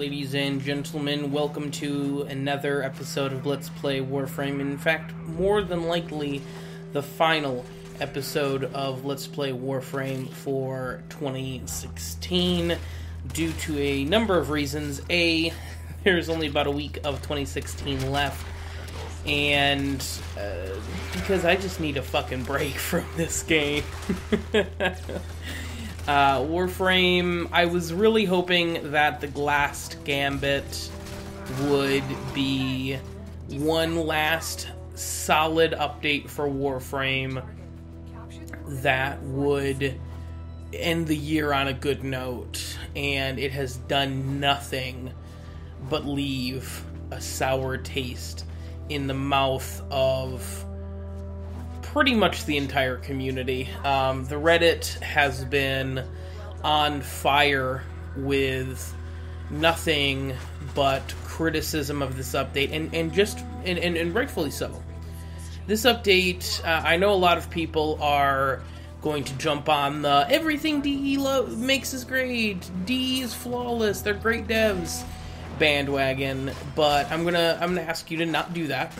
ladies and gentlemen. Welcome to another episode of Let's Play Warframe. In fact, more than likely, the final episode of Let's Play Warframe for 2016, due to a number of reasons. A, there's only about a week of 2016 left, and because I just need a fucking break from this game. Warframe, I was really hoping that the last Gambit would be one last solid update for Warframe that would end the year on a good note, and it has done nothing but leave a sour taste in the mouth of pretty much the entire community. The Reddit has been on fire with nothing but criticism of this update, and rightfully so. This update, I know a lot of people are going to jump on the everything DE makes is great, DE is flawless, they're great devs bandwagon, but I'm gonna ask you to not do that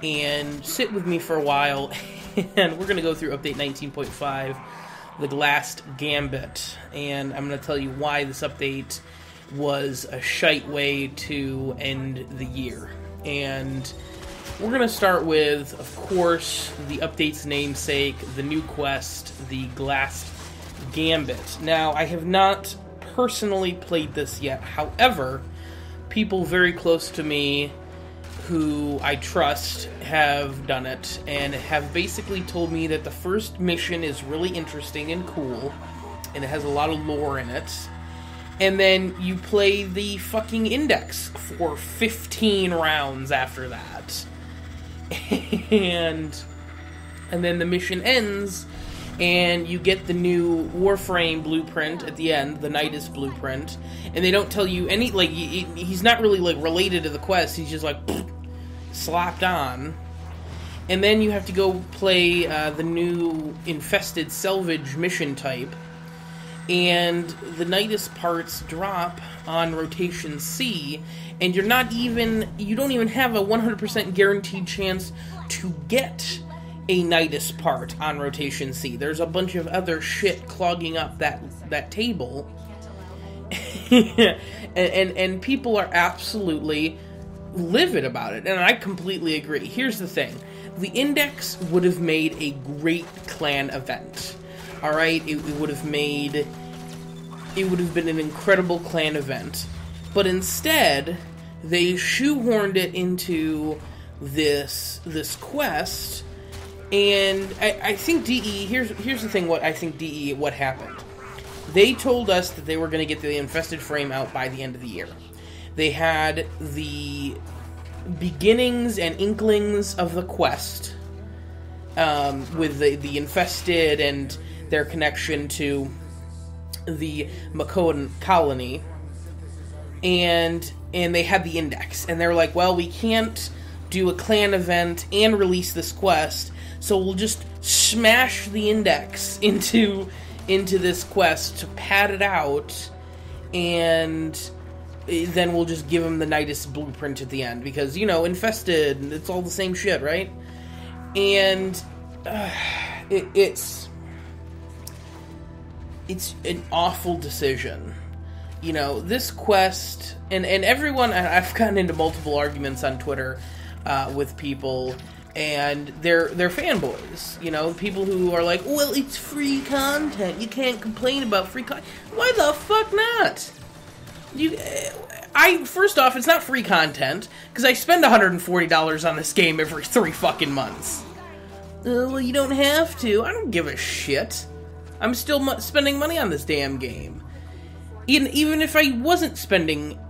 and sit with me for a while, and we're going to go through update 19.5, the last Gambit, and I'm going to tell you why this update was a shite way to end the year. And we're going to start with, of course, the update's namesake, the new quest, the last Gambit. Now, I have not personally played this yet, however, people very close to me who I trust have done it, and have basically told me that the first mission is really interesting and cool, and it has a lot of lore in it, and then you play the fucking index for 15 rounds after that, and then the mission ends, and you get the new Warframe blueprint at the end, the Nidus blueprint, and they don't tell you any, like, he's not really, like, related to the quest, he's just like, slapped on, and then you have to go play the new Infested Salvage mission type, and the Nidus parts drop on rotation C, and you don't even have a 100% guaranteed chance to get a Nidus part on rotation C. There's a bunch of other shit clogging up that table, and people are absolutely livid about it, and I completely agree. Here's the thing. The Index would have made a great clan event. Alright? It would have been an incredible clan event. But instead, they shoehorned it into this quest, and I think DE, here's the thing, what happened. They told us that they were going to get the Infested frame out by the end of the year. They had the beginnings and inklings of the quest, with the Infested and their connection to the MacLeod colony, and they had the Index, and they were like, well, we can't do a clan event and release this quest, so we'll just smash the Index into this quest to pad it out, and then we'll just give him the Nidus blueprint at the end, because, you know, Infested, it's all the same shit, right? And it's an awful decision. You know, this quest, and everyone, I've gotten into multiple arguments on Twitter with people, and they're fanboys, you know, people who are like, well, it's free content, you can't complain about free content. Why the fuck not? First off, it's not free content, because I spend $140 on this game every 3 fucking months. Well, you don't have to. I don't give a shit. I'm still spending money on this damn game. Even if I wasn't spending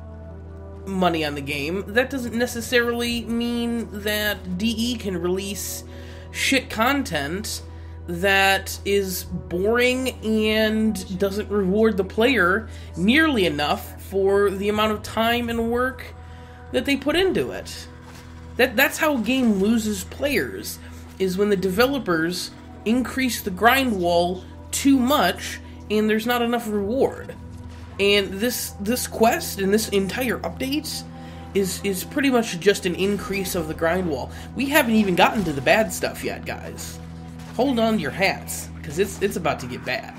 money on the game, that doesn't necessarily mean that DE can release shit content that is boring and doesn't reward the player nearly enough for the amount of time and work that they put into it. That's how a game loses players, is when the developers increase the grind wall too much and there's not enough reward. And this quest and this entire update is pretty much just an increase of the grind wall. We haven't even gotten to the bad stuff yet, guys. Hold on to your hats, because it's about to get bad.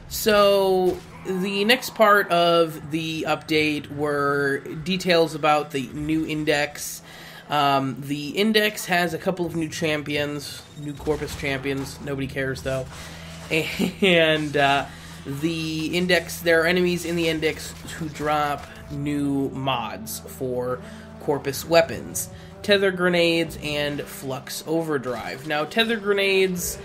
So, the next part of the update were details about the new index. The index has a couple of new champions, new Corpus champions. Nobody cares, though. And the index, there are enemies in the index who drop new mods for Corpus weapons. Tether grenades and Flux Overdrive. Now, tether grenades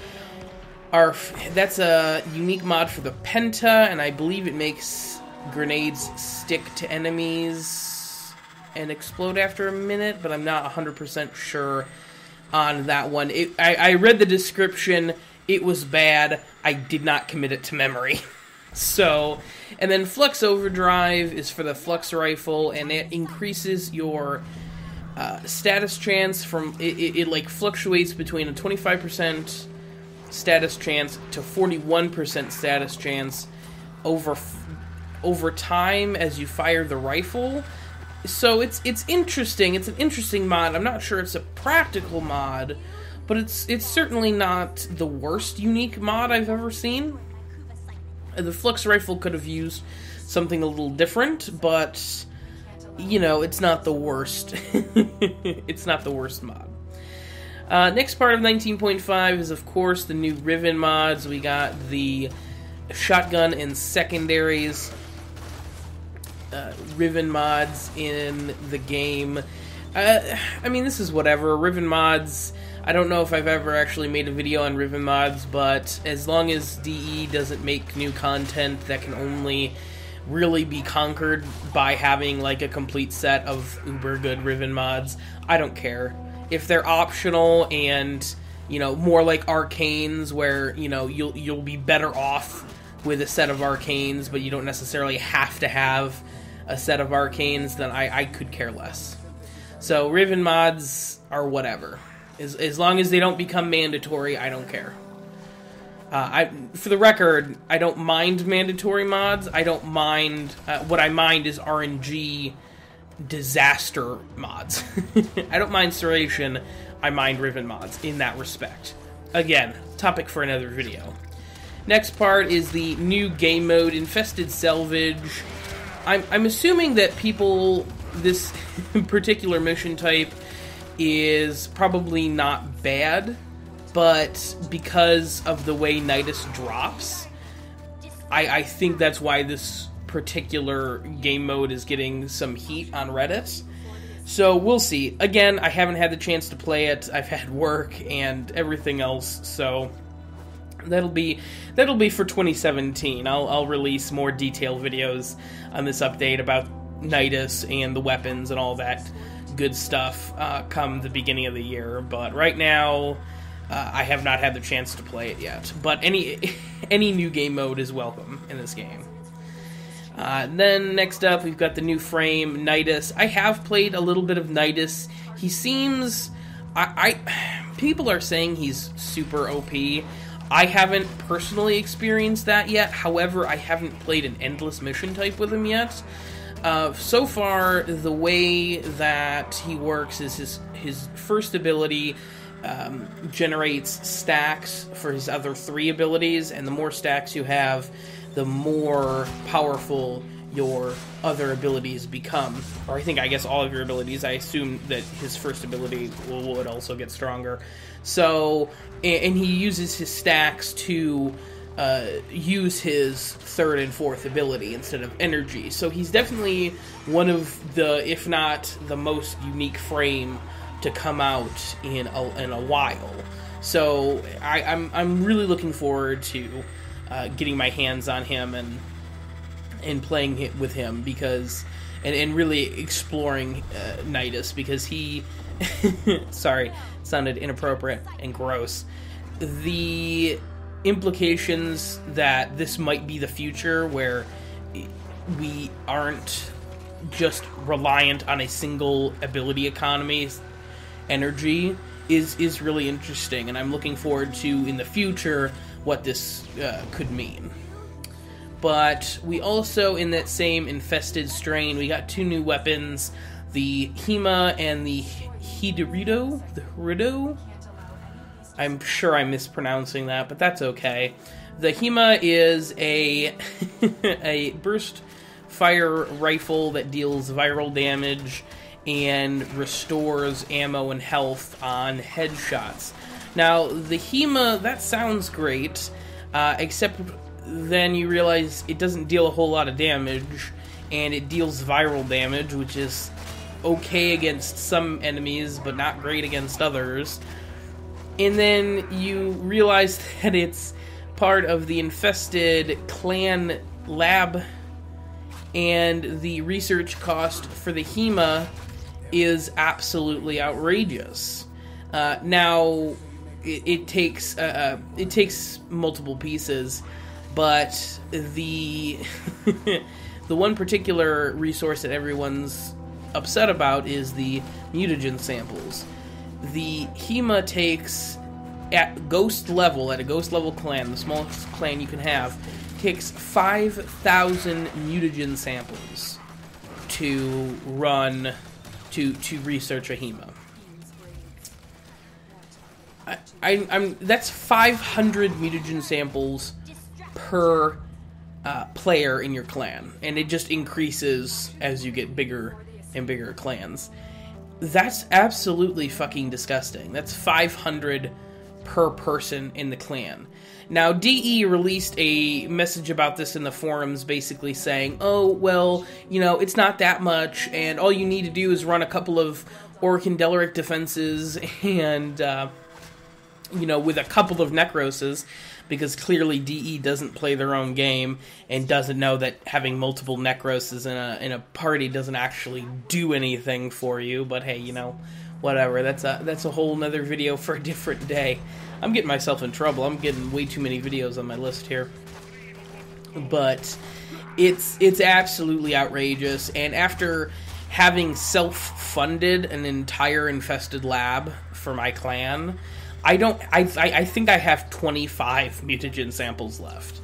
that's a unique mod for the Penta, and I believe it makes grenades stick to enemies and explode after a minute, but I'm not 100% sure on that one. I read the description, it was bad, I did not commit it to memory. So, and then Flux Overdrive is for the Flux Rifle, and it increases your status chance from, it like fluctuates between a 25% status chance to 41% status chance over time as you fire the rifle. So it's interesting. It's an interesting mod. I'm not sure it's a practical mod, but it's certainly not the worst unique mod I've ever seen. The Flux Rifle could have used something a little different, but you know, it's not the worst. It's not the worst mod. Next part of 19.5 is, of course, the new Riven mods. We got the shotgun and secondaries Riven mods in the game. I mean, this is whatever. Riven mods, I don't know if I've ever actually made a video on Riven mods, but as long as DE doesn't make new content that can only really be conquered by having like a complete set of uber good Riven mods, I don't care. If they're optional and, you know, more like arcanes where, you know, you'll be better off with a set of arcanes, but you don't necessarily have to have a set of arcanes, then I could care less. So Riven mods are whatever. As long as they don't become mandatory, I don't care. For the record, I don't mind mandatory mods. I don't mind, what I mind is RNG disaster mods. I don't mind Serration, I mind Riven mods in that respect. Again, topic for another video. Next part is the new game mode, Infested Salvage. I'm assuming that this particular mission type is probably not bad, but because of the way Nidus drops, I think that's why this particular game mode is getting some heat on Reddit. So we'll see. Again, I haven't had the chance to play it. I've had work and everything else, so that'll be for 2017. I'll release more detailed videos on this update about Nidus and the weapons and all that good stuff come the beginning of the year. But right now, I have not had the chance to play it yet. But any new game mode is welcome in this game. Then next up, we've got the new frame, Nidus. I have played a little bit of Nidus. He seems... people are saying he's super OP. I haven't personally experienced that yet. However, I haven't played an endless mission type with him yet. So far, the way that he works is his first ability generates stacks for his other 3 abilities, and the more stacks you have, the more powerful your other abilities become. Or I guess all of your abilities. I assume that his first ability would also get stronger. So, and he uses his stacks to use his 3rd and 4th ability instead of energy. So he's definitely one of the, if not the most unique frame to come out in a while. So I'm really looking forward to getting my hands on him and playing with him, because and really exploring Nidus, because he sorry, sounded inappropriate and gross. The implications that this might be the future where we aren't just reliant on a single ability economy, energy, is really interesting, and I'm looking forward to, in the future, what this could mean. But we also, in that same infested strain, we got 2 new weapons, the Hema and the Hidorido? The Hirido? I'm sure I'm mispronouncing that, but that's okay. The Hema is a a burst fire rifle that deals viral damage and restores ammo and health on headshots. Now, the Hema, that sounds great, except then you realize it doesn't deal a whole lot of damage, and it deals viral damage, which is okay against some enemies, but not great against others. And then you realize that it's part of the infested clan lab, and the research cost for the Hema is absolutely outrageous. Now, it takes multiple pieces, but the the one particular resource that everyone's upset about is the mutagen samples. The Hema takes, at a ghost level clan, the smallest clan you can have, takes 5,000 mutagen samples to run, to research a Hema. That's 500 mutagen samples per player in your clan, and it just increases as you get bigger and bigger clans. That's absolutely fucking disgusting. That's 500 per person in the clan. Now, DE released a message about this in the forums, basically saying, oh, well, you know, it's not that much, and all you need to do is run a couple of Orc and Delaric defenses, and, you know, with a couple of Necroses, because clearly DE doesn't play their own game, and doesn't know that having multiple Necroses in a party doesn't actually do anything for you, but hey, you know, whatever, that's a whole nother video for a different day. I'm getting myself in trouble. I'm getting way too many videos on my list here. But it's absolutely outrageous, and after having self-funded an entire infested lab for my clan, I think I have 25 mutagen samples left.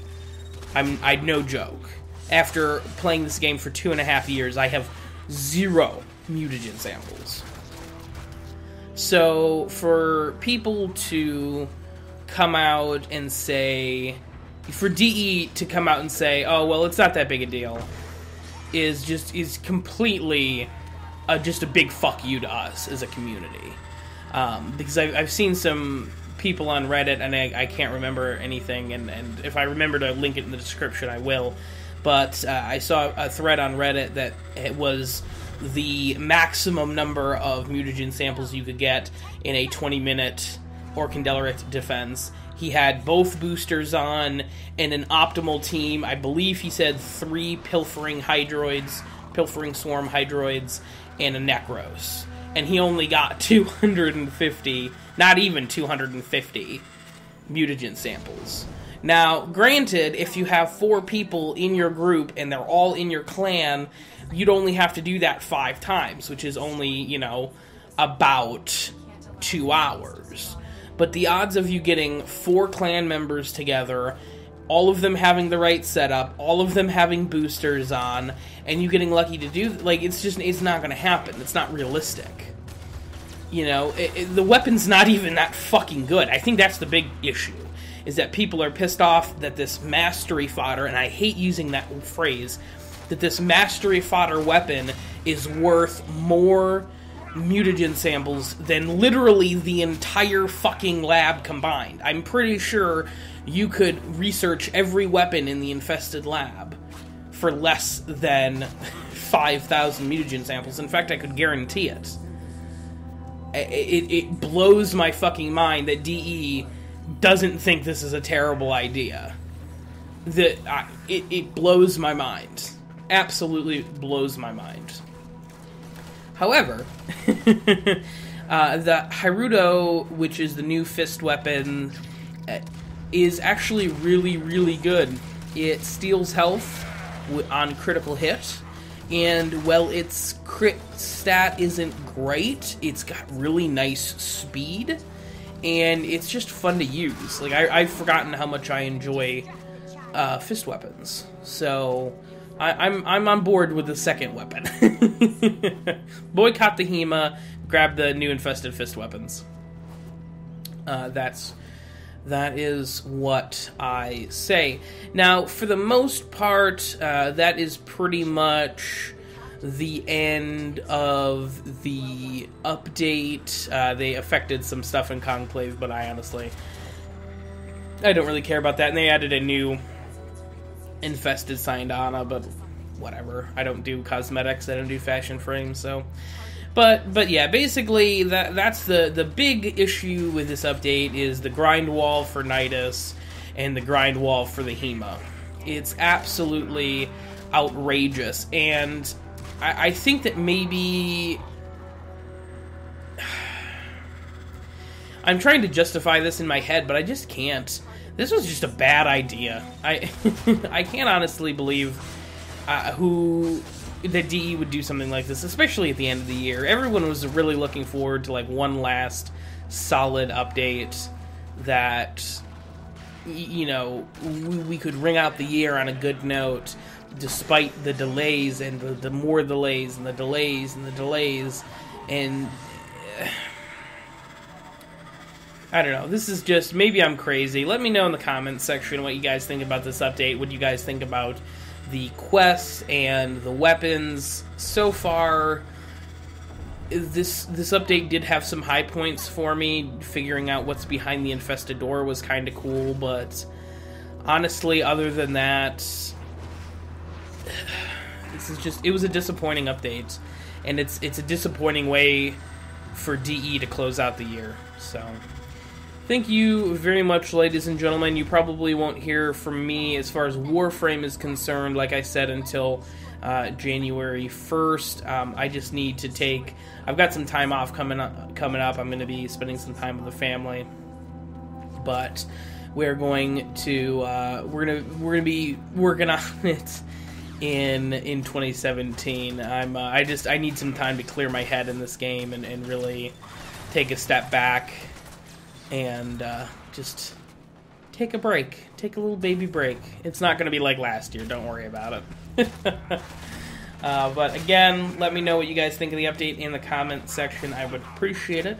I no joke. After playing this game for 2.5 years, I have 0 mutagen samples. So, for people to come out and say, for DE to come out and say, oh, well, it's not that big a deal, is completely just a big fuck you to us as a community. Because I've seen some people on Reddit, and I can't remember anything, and if I remember to link it in the description, I will. But I saw a thread on Reddit that it was the maximum number of mutagen samples you could get in a 20-minute Orc and Delaric defense. He had both boosters on and an optimal team. I believe he said 3 Pilfering Swarm Hydroids, and a Necros. And he only got 250, not even 250 mutagen samples. Now, granted, if you have 4 people in your group and they're all in your clan, you'd only have to do that 5 times, which is only, you know, about 2 hours. But the odds of you getting 4 clan members together, all of them having the right setup, all of them having boosters on, and you getting lucky to do, like, it's not going to happen. It's not realistic. You know, the weapon's not even that fucking good. I think that's the big issue, is that people are pissed off that this mastery fodder, and I hate using that phrase, that this mastery fodder weapon is worth more mutagen samples than literally the entire fucking lab combined. I'm pretty sure you could research every weapon in the infested lab for less than 5,000 mutagen samples. In fact, I could guarantee it. It blows my fucking mind that DE doesn't think this is a terrible idea. It blows my mind. Absolutely blows my mind. However, the Hirido, which is the new fist weapon, is actually really, really good. It steals health on critical hit, and while its crit stat isn't great, it's got really nice speed, and it's just fun to use. Like, I've forgotten how much I enjoy fist weapons. So I'm on board with the second weapon. Boycott the HEMA, grab the new infested fist weapons. That is what I say. Now, for the most part, that is pretty much the end of the update. They affected some stuff in Conclave, but I don't really care about that. And they added a new infested Syndana, but whatever. I don't do cosmetics. I don't do fashion frames, so... But yeah, basically, that's the big issue with this update is the grind wall for Nidus and the grind wall for the HEMA. It's absolutely outrageous, and I think that maybe... I'm trying to justify this in my head, but I just can't. This was just a bad idea. I can't honestly believe that DE would do something like this, especially at the end of the year. Everyone was really looking forward to like one last solid update that, you know, we could ring out the year on a good note, despite the delays and the more delays and the delays and the delays. And I don't know, this is just, maybe I'm crazy. Let me know in the comments section what you guys think about this update. What do you guys think about the quests and the weapons? So far, this update did have some high points for me. Figuring out what's behind the infested door was kind of cool, but honestly, other than that, it was a disappointing update, and it's a disappointing way for DE to close out the year. So thank you very much, ladies and gentlemen. You probably won't hear from me as far as Warframe is concerned, like I said, until January 1st. I just need to take... I've got some time off coming up. I'm going to be spending some time with the family. But we're going to... we're going to be working on it in 2017. I need some time to clear my head in this game and really take a step back and just take a break. Take a little baby break. It's not going to be like last year. Don't worry about it. But again, let me know what you guys think of the update in the comment section. I would appreciate it.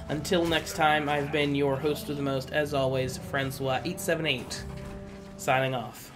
Until next time, I've been your host of the most, as always, Francois878, signing off.